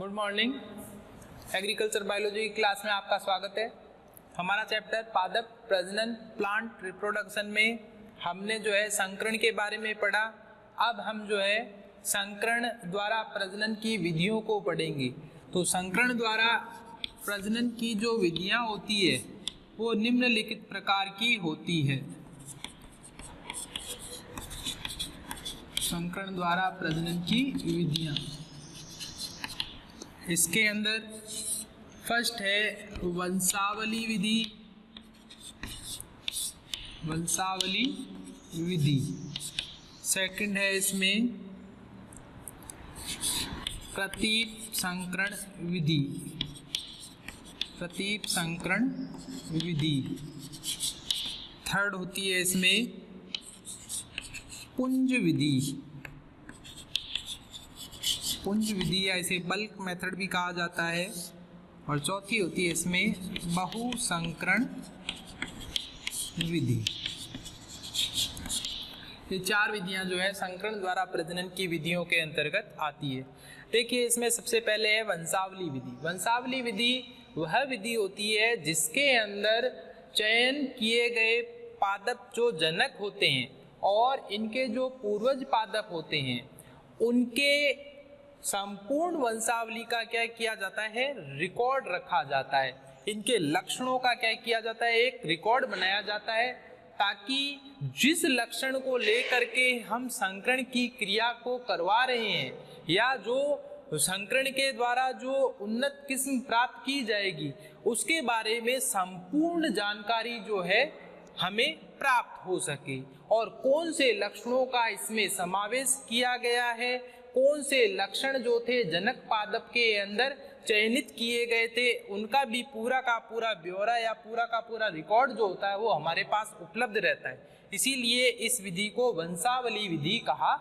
Good morning. Agriculture biology की class में आपका स्वागत है। हमारा चैप्टर पादप प्रजनन प्लांट रिप्रोडक्शन में हमने संकरण के बारे में पढ़ा। अब हम संकरण द्वारा प्रजनन की विधियों को पढ़ेंगे। तो संकरण द्वारा प्रजनन की जो विधियां होती है वो निम्नलिखित प्रकार की होती है। संकरण द्वारा प्रजनन की विधियां, इसके अंदर फर्स्ट है वंशावली विधि। वंशावली विधि सेकंड है इसमें प्रतीप संकरण विधि। प्रतीप संकरण विधि थर्ड होती है इसमें पुंज विधि। पुंज विधि या इसे बल्क मेथड भी कहा जाता है। और चौथी होती है इसमें बहुसंकरण विधि। ये चार विधियां संकरण द्वारा प्रजनन की विधियों के अंतर्गत आती है। देखिए इसमें सबसे पहले है वंशावली विधि। वंशावली विधि वह विधि होती है जिसके अंदर चयन किए गए पादप जो जनक होते हैं और इनके जो पूर्वज पादप होते हैं उनके संपूर्ण वंशावली का क्या किया जाता है, रिकॉर्ड रखा जाता है। इनके लक्षणों का क्या किया जाता है, एक रिकॉर्ड बनाया जाता है, ताकि जिस लक्षण को लेकर के हम संकरण की क्रिया को करवा रहे हैं या जो संकरण के द्वारा जो उन्नत किस्म प्राप्त की जाएगी उसके बारे में संपूर्ण जानकारी हमें प्राप्त हो सके। और कौन से लक्षणों का इसमें समावेश किया गया है, कौन से लक्षण जो थे जनक पादप के अंदर चयनित किए गए थे, उनका भी पूरा का पूरा ब्यौरा या पूरा का पूरा रिकॉर्ड जो होता है वो हमारे पास उपलब्ध रहता है। इसीलिए इस विधि को वंशावली विधि कहा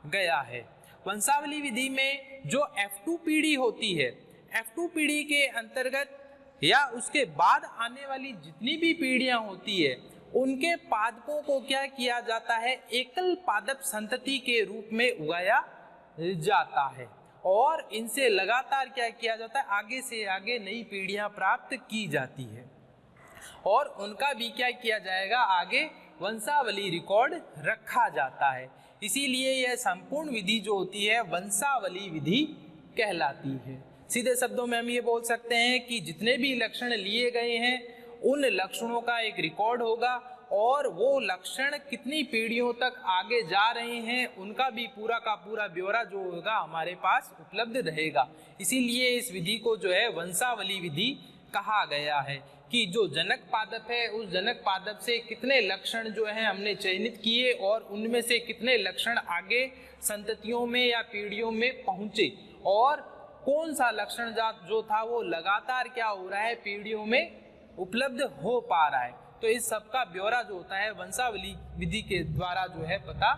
गया है। वंशावली विधि में जो F2 पीढ़ी होती है, F2 पीढ़ी के अंतर्गत या उसके बाद आने वाली जितनी भी पीढ़ियां होती है उनके पादपों को क्या किया जाता है, एकल पादप संतति के रूप में उगाया जाता है और इनसे लगातार क्या किया जाता है, आगे से आगे नई पीढ़ियां प्राप्त की जाती है और उनका भी क्या किया जाएगा, आगे वंशावली रिकॉर्ड रखा जाता है। इसीलिए यह संपूर्ण विधि जो होती है वंशावली विधि कहलाती है। सीधे शब्दों में हम ये बोल सकते हैं कि जितने भी लक्षण लिए गए हैं उन लक्षणों का एक रिकॉर्ड होगा और वो लक्षण कितनी पीढ़ियों तक आगे जा रहे हैं उनका भी पूरा का पूरा ब्यौरा जो होगा हमारे पास उपलब्ध रहेगा। इसीलिए इस विधि को वंशावली विधि कहा गया है कि जो जनक पादप है उस जनक पादप से कितने लक्षण हमने चयनित किए और उनमें से कितने लक्षण आगे संततियों में या पीढ़ियों में पहुंचे और कौन सा लक्षण जो था वो लगातार क्या हो रहा है, पीढ़ियों में उपलब्ध हो पा रहा है। तो इस सब का ब्यौरा जो होता है वंशावली विधि के द्वारा पता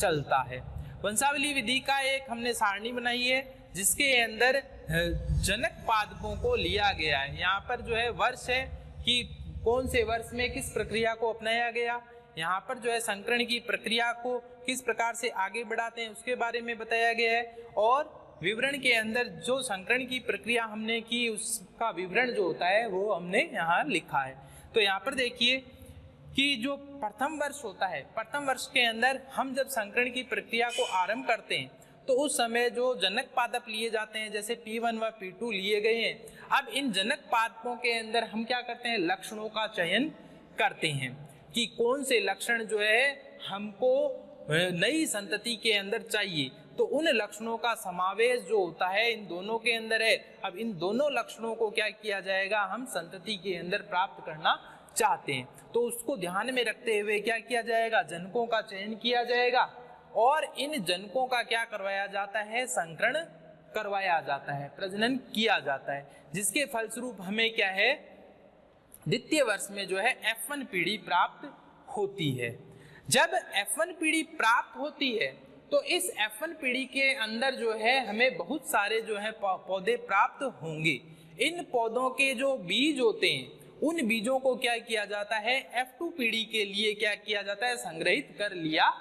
चलता है। वंशावली विधि का एक हमने सारणी बनाई है जिसके अंदर जनक पादपों को लिया गया है। यहाँ पर वर्ष है कि कौन से वर्ष में किस प्रक्रिया को अपनाया गया, यहाँ पर संकरण की प्रक्रिया को किस प्रकार से आगे बढ़ाते हैं उसके बारे में बताया गया है और विवरण के अंदर जो संकरण की प्रक्रिया हमने की उसका विवरण जो होता है वो हमने यहाँ लिखा है। तो यहाँ पर देखिए कि जो प्रथम वर्ष होता है, प्रथम वर्ष के अंदर हम जब संकरण की प्रक्रिया को आरंभ करते हैं तो उस समय जो जनक पादप लिए जाते हैं जैसे P1 व P2 लिए गए हैं। अब इन जनक पादपों के अंदर हम क्या करते हैं, लक्षणों का चयन करते हैं कि कौन से लक्षण हमको नई संतति के अंदर चाहिए। तो उन लक्षणों का समावेश जो होता है इन दोनों के अंदर है। अब इन दोनों लक्षणों को क्या किया जाएगा, हम संतति के अंदर प्राप्त करना चाहते हैं तो उसको ध्यान में रखते हुए क्या किया जाएगा, जनकों का चयन किया जाएगा और इन जनकों का क्या करवाया जाता है, संकरण करवाया जाता है, प्रजनन किया जाता है, जिसके फलस्वरूप हमें क्या है, द्वितीय वर्ष में F1 पीढ़ी प्राप्त होती है। जब F1 पीढ़ी प्राप्त होती है तो इस F1 पीढ़ी के अंदर हमें बहुत सारे पौधे प्राप्त होंगे। इन पौधों के जो बीज होते हैं उन बीजों को क्या किया जाता है, F2 पीढ़ी के लिए क्या किया जाता है, संग्रहित कर लिया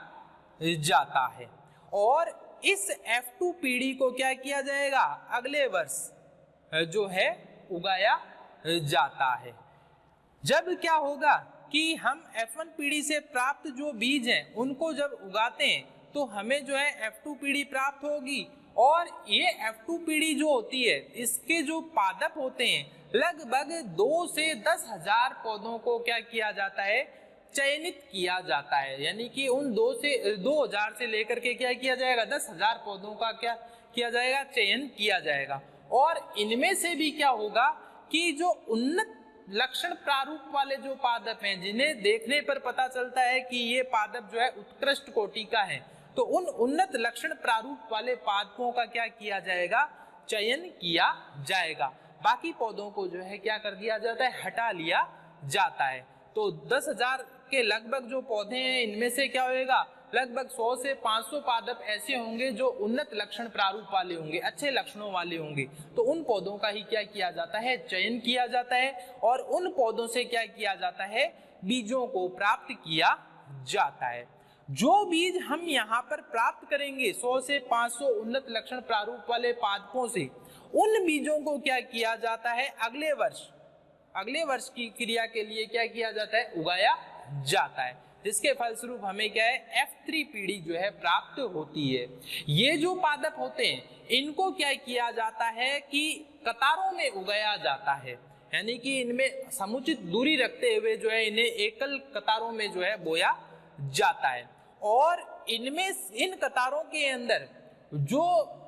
जाता है। और इस F2 पीढ़ी को क्या किया जाएगा, अगले वर्ष जो है उगाया जाता है। जब क्या होगा कि हम F1 पीढ़ी से प्राप्त जो बीज हैं उनको जब उगाते हैं तो हमें जो है F2 पीढ़ी प्राप्त होगी, और ये F2 पीढ़ी जो होती है इसके जो पादप होते हैं लगभग 2 से 10,000 पौधों को क्या किया जाता है, चयनित किया जाता है। यानी कि उन 2000 से लेकर के क्या किया जाएगा, 10,000 पौधों का क्या किया जाएगा, चयन किया जाएगा। और इनमें से भी क्या होगा कि जो उन्नत लक्षण प्रारूप वाले जो पादप हैं, जिन्हें देखने पर पता चलता है कि ये पादप जो है उत्कृष्ट कोटि का है, तो उन उन्नत लक्षण प्रारूप वाले पादपों का क्या किया जाएगा, चयन किया जाएगा। बाकी पौधों को जो है क्या कर दिया जाता है, हटा लिया जाता है। तो 10,000 के लगभग जो पौधे हैं इनमें से क्या होएगा, लगभग 100 से 500 पादप ऐसे होंगे जो उन्नत लक्षण प्रारूप वाले होंगे, अच्छे लक्षणों वाले होंगे। तो उन पौधों का ही क्या किया जाता है, चयन किया जाता है, और उन पौधों से क्या किया जाता है, बीजों को प्राप्त किया जाता है। जो बीज हम यहाँ पर प्राप्त करेंगे 100 से 500 उन्नत लक्षण प्रारूप वाले पादपों से, उन बीजों को क्या किया जाता है, अगले वर्ष की क्रिया के लिए क्या किया जाता है, उगाया जाता है, जिसके फलस्वरूप हमें क्या है, F3 पीढ़ी जो है प्राप्त होती है। ये जो पादप होते हैं इनको क्या किया जाता है कि कतारों में उगाया जाता है, यानी कि इनमें समुचित दूरी रखते हुए जो है इन्हें एकल कतारों में जो है बोया जाता है। और इनमें इन कतारों के अंदर जो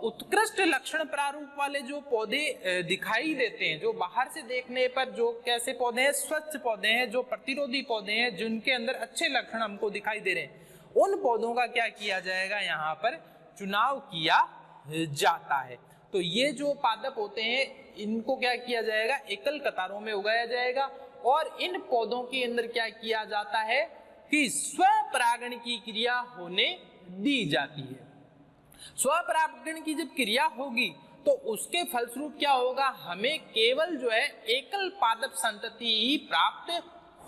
उत्कृष्ट लक्षण प्रारूप वाले जो पौधे दिखाई देते हैं, जो बाहर से देखने पर जो कैसे पौधे हैं, स्वच्छ पौधे हैं, जो प्रतिरोधी पौधे हैं, जिनके अंदर अच्छे लक्षण हमको दिखाई दे रहे हैं, उन पौधों का क्या किया जाएगा, यहाँ पर चुनाव किया जाता है। तो ये जो पादप होते हैं इनको क्या किया जाएगा, एकल कतारों में उगाया जाएगा, और इन पौधों के अंदर क्या किया जाता है कि स्वपरागण की क्रिया होने दी जाती है। स्वपरागण की जब क्रिया होगी तो उसके फलस्वरूप क्या होगा, हमें केवल जो है एकल पादप संतति ही प्राप्त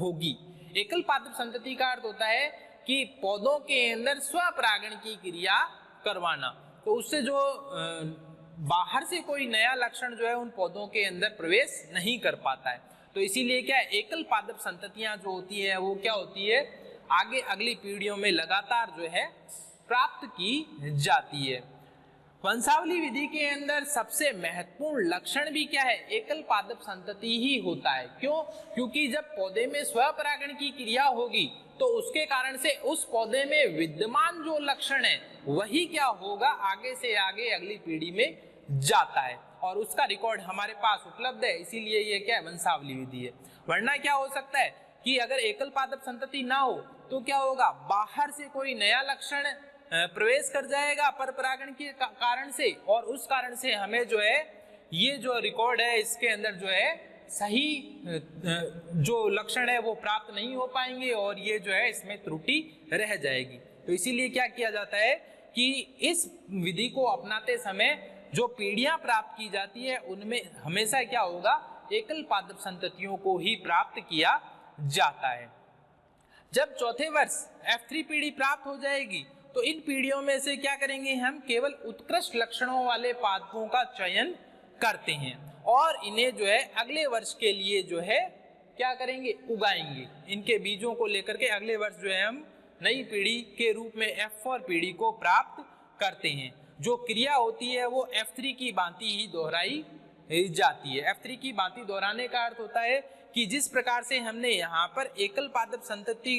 होगी। एकल पादप संतति का अर्थ होता है कि पौधों के अंदर स्वपरागण की क्रिया करवाना, तो उससे जो बाहर से कोई नया लक्षण जो है उन पौधों के अंदर प्रवेश नहीं कर पाता है। तो इसीलिए क्या है, एकल पादप संततियां जो होती है वो क्या होती है, आगे अगली पीढ़ियों में लगातार जो है प्राप्त की जाती है। वंशावली विधि के अंदर सबसे महत्वपूर्ण लक्षण भी क्या है, एकल पादप संतति ही होता है। क्यों? क्योंकि जब पौधे में स्वपरागण की क्रिया होगी तो उसके कारण से उस पौधे में विद्यमान जो लक्षण है वही क्या होगा, आगे से आगे अगली पीढ़ी में जाता है, और उसका रिकॉर्ड हमारे पास उपलब्ध है। इसीलिए ये क्या है, वंशावली विधि है। वरना क्या हो सकता है कि अगर एकल पादप संतति ना हो तो क्या होगा, बाहर से कोई नया लक्षण प्रवेश कर जाएगा पर परागण के कारण से, और उस कारण से हमें जो है ये जो रिकॉर्ड है इसके अंदर जो है सही जो लक्षण है वो प्राप्त नहीं हो पाएंगे, और ये जो है इसमें त्रुटि रह जाएगी। तो इसीलिए क्या किया जाता है कि इस विधि को अपनाते समय जो पीढ़ियां प्राप्त की जाती है उनमें हमेशा क्या होगा, एकल पादप संततियों को ही प्राप्त किया जाता है। जब चौथे वर्ष F3 पीढ़ी प्राप्त हो जाएगी तो इन पीढ़ियों में से क्या करेंगे, हम केवल उत्कृष्ट लक्षणों वाले पादपों का चयन करते हैं, और इन्हें जो है अगले वर्ष के लिए जो है क्या करेंगे, उगाएंगे। इनके बीजों को लेकर के अगले वर्ष जो है हम नई पीढ़ी के रूप में F4 पीढ़ी को प्राप्त करते हैं। जो क्रिया होती है वो F3 की भांति ही दोहराई जाती है। F3 की भांति दोहराने का अर्थ होता है कि जिस प्रकार से हमने यहाँ पर एकल पादप संतति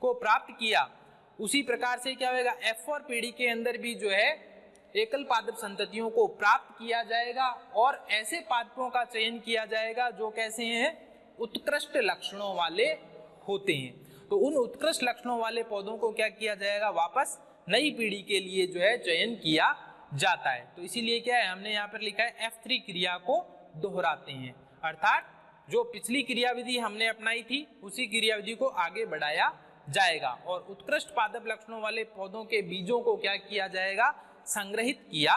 को प्राप्त किया, उसी प्रकार से क्या होगा, F4 पीढ़ी के अंदर भी जो है एकल पादप संततियों को प्राप्त किया जाएगा, और ऐसे पादपों का चयन किया जाएगा जो कैसे हैं, उत्कृष्ट लक्षणों वाले होते हैं। तो उन उत्कृष्ट लक्षणों वाले पौधों को क्या किया जाएगा, वापस नई पीढ़ी के लिए जो है चयन किया जाता है। तो इसीलिए क्या है, हमने यहाँ पर लिखा है F3 क्रिया को दोहराते हैं, अर्थात जो पिछली क्रियाविधि हमने अपनाई थी उसी क्रियाविधि को आगे बढ़ाया जाएगा, और उत्कृष्ट पादप लक्षणों वाले पौधों के बीजों को क्या किया जाएगा, संग्रहित किया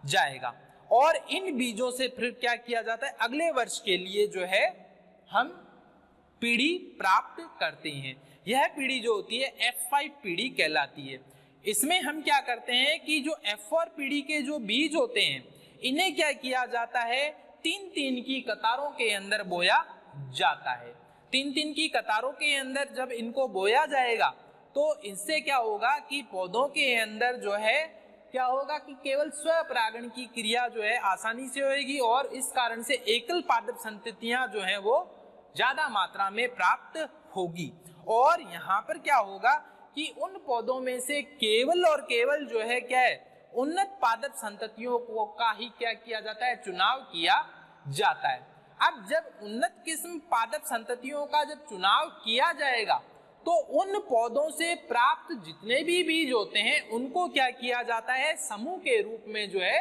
जाएगा, और इन बीजों से फिर क्या किया जाता है, अगले वर्ष के लिए जो है हम पीढ़ी प्राप्त करते हैं। यह पीढ़ी जो होती है F5 पीढ़ी कहलाती है। इसमें हम क्या करते हैं कि जो F4 पीढ़ी के जो बीज होते हैं इन्हें क्या किया जाता है, 3-3 की कतारों के अंदर बोया जाता है। 3-3 की कतारों के अंदर जब इनको बोया जाएगा तो इससे क्या होगा कि पौधों के अंदर जो है क्या होगा कि केवल स्वपरागण की क्रिया जो है आसानी से होगी और इस कारण से एकल पादप संततियां जो है वो ज्यादा मात्रा में प्राप्त होगी। और यहाँ पर क्या होगा कि उन पौधों में से केवल और केवल जो है क्या है, उन्नत पादप संततियों को का ही क्या किया जाता है, चुनाव किया जाता है। अब जब उन्नत किस्म पादप संततियों का जब चुनाव किया जाएगा तो उन पौधों से प्राप्त जितने भी बीज होते हैं उनको क्या किया जाता है, समूह के रूप में जो है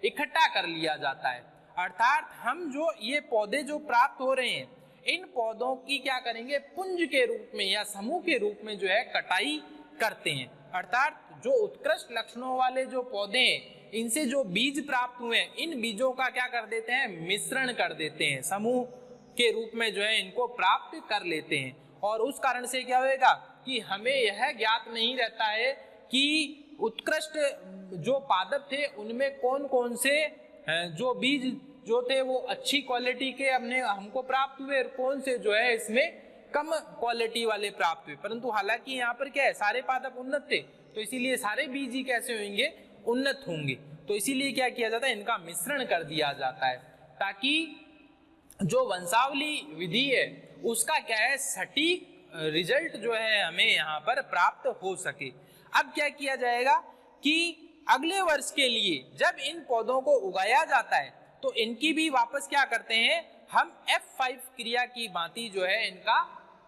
इकट्ठा कर लिया जाता है। अर्थात हम जो ये पौधे जो प्राप्त हो रहे हैं इन पौधों की क्या करेंगे, पुंज के रूप में या समूह के रूप में जो है कटाई करते हैं। अर्थात जो उत्कृष्ट लक्षणों वाले जो पौधे हैं इनसे जो बीज प्राप्त हुए हैं इन बीजों का क्या कर देते हैं, मिश्रण कर देते हैं, समूह के रूप में जो है इनको प्राप्त कर लेते हैं। और उस कारण से क्या होगा कि हमें यह ज्ञात नहीं रहता है कि उत्कृष्ट जो पादप थे उनमें कौन कौन से जो बीज जो थे वो अच्छी क्वालिटी के हमको प्राप्त हुए और कौन से जो है इसमें कम क्वालिटी वाले प्राप्त हुए। परंतु हालांकि यहाँ पर क्या है, सारे पादप उन्नत थे तो इसीलिए सारे बीज ही कैसे होंगे, उन्नत होंगे। तो इसीलिए क्या किया जाता है, इनका मिश्रण कर दिया जाता है ताकि जो वंशावली विधि है उसका क्या है, सटीक रिजल्ट जो है हमें यहाँ पर प्राप्त हो सके। अब क्या किया जाएगा कि अगले वर्ष के लिए जब इन पौधों को उगाया जाता है तो इनकी भी वापस क्या करते हैं, हम F5 क्रिया की भांति जो है इनका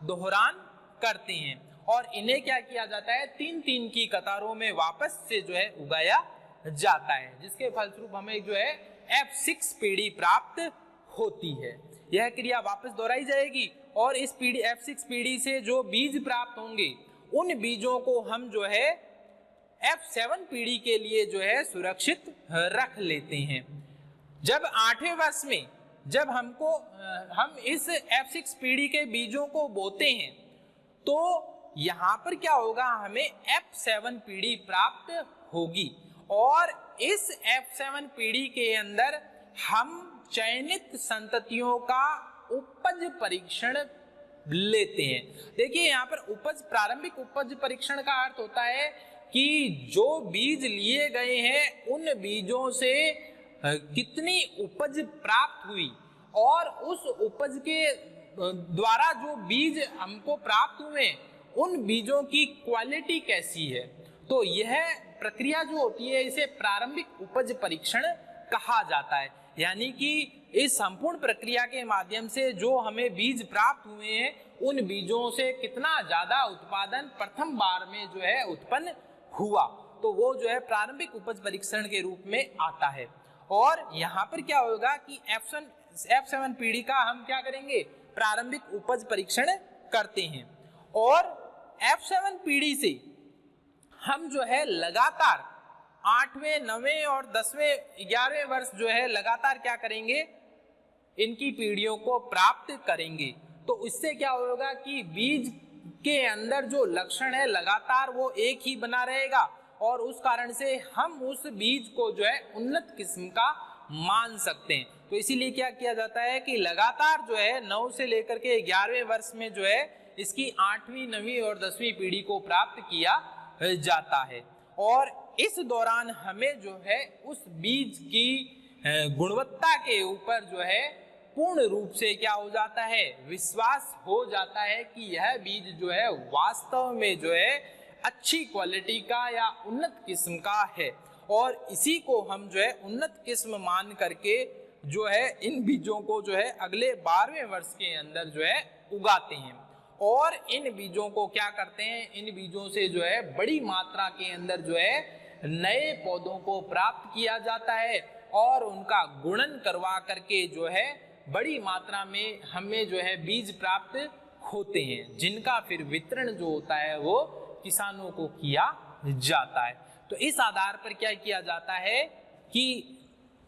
दोहरान करते हैं और इन्हें क्या किया जाता है, 3-3 की कतारों में वापस से जो है उगाया जाता है, जिसके फलस्वरूप हमें जो है F6 पीढ़ी प्राप्त होती है। यह क्रिया वापस दोहराई जाएगी और इस पीढ़ी F6 पीढ़ी से जो बीज प्राप्त होंगे उन बीजों को हम जो है F7 पीढ़ी के लिए जो है सुरक्षित रख लेते हैं। जब 8वें वर्ष में जब हम इस F6 पीढ़ी के बीजों को बोते हैं तो यहाँ पर क्या होगा, हमें F7 पीढ़ी प्राप्त होगी और इस F7 पीढ़ी के अंदर हम चयनित संततियों का उपज परीक्षण लेते हैं। देखिए यहाँ पर उपज, प्रारंभिक उपज परीक्षण का अर्थ होता है कि जो बीज लिए गए हैं उन बीजों से कितनी उपज प्राप्त हुई और उस उपज के द्वारा जो बीज हमको प्राप्त हुए उन बीजों की क्वालिटी कैसी है। तो यह प्रक्रिया जो होती है इसे प्रारंभिक उपज परीक्षण कहा जाता है। यानी कि इस संपूर्ण प्रक्रिया के माध्यम से जो हमें बीज प्राप्त हुए हैं उन बीजों से कितना ज्यादा उत्पादन प्रथम बार में जो है उत्पन्न हुआ, तो वो जो है प्रारंभिक उपज परीक्षण के रूप में आता है। और यहाँ पर क्या होगा कि F7 पीढ़ी का हम क्या करेंगे, प्रारंभिक उपज परीक्षण करते हैं और F7 पीढ़ी से हम जो है लगातार 8वें, 9वें और 10वें, 11वें वर्ष जो है लगातार क्या करेंगे, इनकी पीढ़ियों को प्राप्त करेंगे। तो इससे क्या होगा कि बीज के अंदर जो लक्षण है लगातार वो एक ही बना रहेगा और उस कारण से हम उस बीज को जो है उन्नत किस्म का मान सकते हैं। तो इसीलिए क्या किया जाता है कि लगातार जो है 9 से लेकर के 11वें वर्ष में जो है इसकी 8वीं, 9वीं और 10वीं पीढ़ी को प्राप्त किया जाता है और इस दौरान हमें जो है उस बीज की गुणवत्ता के ऊपर जो है पूर्ण रूप से क्या हो जाता है, विश्वास हो जाता है कि यह बीज जो है वास्तव में जो है अच्छी क्वालिटी का या उन्नत किस्म का है और इसी को हम जो है उन्नत किस्म मान करके जो है इन बीजों को जो है अगले 12वें वर्ष के अंदर जो है उगाते हैं और इन बीजों को क्या करते हैं, इन बीजों से जो है बड़ी मात्रा के अंदर जो है नए पौधों को प्राप्त किया जाता है और उनका गुणन करवा करके जो है बड़ी मात्रा में हमें जो है बीज प्राप्त होते हैं, जिनका फिर वितरण जो होता है वो किसानों को किया जाता है। तो इस आधार पर क्या किया जाता है कि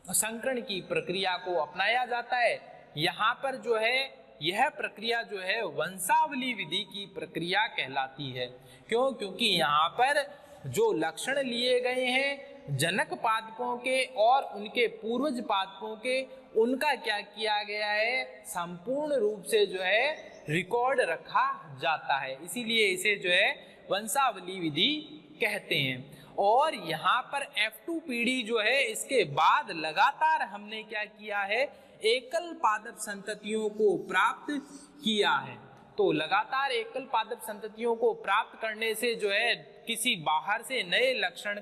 संकरण की प्रक्रिया को अपनाया जाता है। यहाँ पर जो है यह प्रक्रिया जो है वंशावली विधि की प्रक्रिया कहलाती है। क्यों? क्योंकि यहाँ पर जो लक्षण लिए गए हैं जनक पादपों के और उनके पूर्वज पादपों के, उनका क्या किया गया है, संपूर्ण रूप से जो है रिकॉर्ड रखा जाता है। इसीलिए इसे जो है वंशावली विधि कहते हैं। और यहाँ पर F2 पीढ़ी जो है, इसके बाद लगातार हमने क्या किया है, एकल पादप संततियों को प्राप्त किया है। तो लगातार एकल पादप संततियों को प्राप्त करने से जो है किसी बाहर से नए लक्षण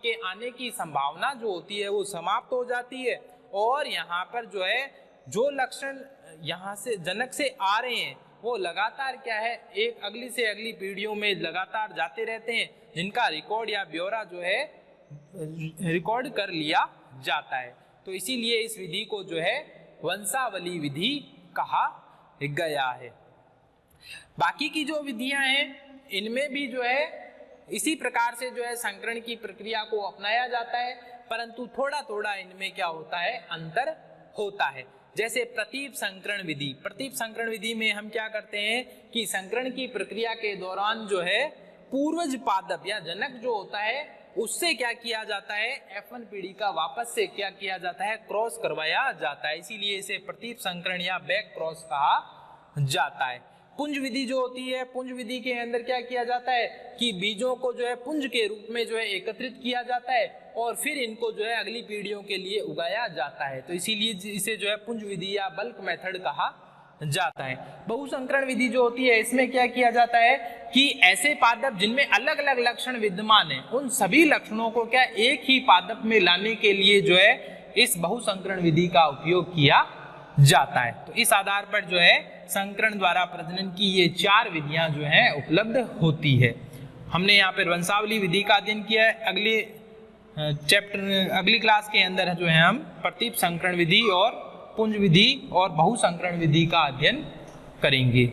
के आने की संभावना जो होती है वो समाप्त हो जाती है। और यहाँ पर जो है जो लक्षण यहाँ से जनक से आ रहे हैं वो लगातार क्या है, एक अगली से अगली पीढ़ियों में लगातार जाते रहते हैं, जिनका रिकॉर्ड या ब्यौरा जो है रिकॉर्ड कर लिया जाता है। तो इसीलिए इस विधि को जो है वंशावली विधि कहा गया है। बाकी की जो विधियां हैं इनमें भी जो है इसी प्रकार से जो है संकरण की प्रक्रिया को अपनाया जाता है, परंतु थोड़ा थोड़ा इनमें क्या होता है, अंतर होता है। जैसे प्रतीप संकरण विधि, प्रतीप संकरण विधि में हम क्या करते हैं कि संकरण की प्रक्रिया के दौरान जो है पूर्वज पादप या जनक जो होता है उससे क्या किया जाता है, F1 पीढ़ी का वापस से क्या किया जाता है, क्रॉस करवाया जाता है। इसीलिए इसे प्रतीप संकरण या बैक क्रॉस कहा जाता है। पुंज विधि जो होती है, पुंज विधि के अंदर क्या किया जाता है कि बीजों को जो है पुंज के रूप में जो है एकत्रित किया जाता है और फिर इनको जो है अगली पीढ़ियों के लिए उगाया जाता है। तो इसीलिए इसे जो है पुंज विधि या बल्क मेथड कहा जाता है। बहुसंकरण विधि जो होती है इसमें क्या किया जाता है कि ऐसे पादप जिनमें अलग अलग लक्षण विद्यमान है, उन सभी लक्षणों को क्या एक ही पादप में लाने के लिए जो है इस बहुसंकरण विधि का उपयोग किया जाता है। तो इस आधार पर जो है संकरण द्वारा प्रजनन की ये 4 विधियां जो हैं उपलब्ध होती है। हमने यहाँ पर वंशावली विधि का अध्ययन किया है। अगली क्लास के अंदर जो है हम प्रतीप संकरण विधि और पुंज विधि और बहुसंकरण विधि का अध्ययन करेंगे।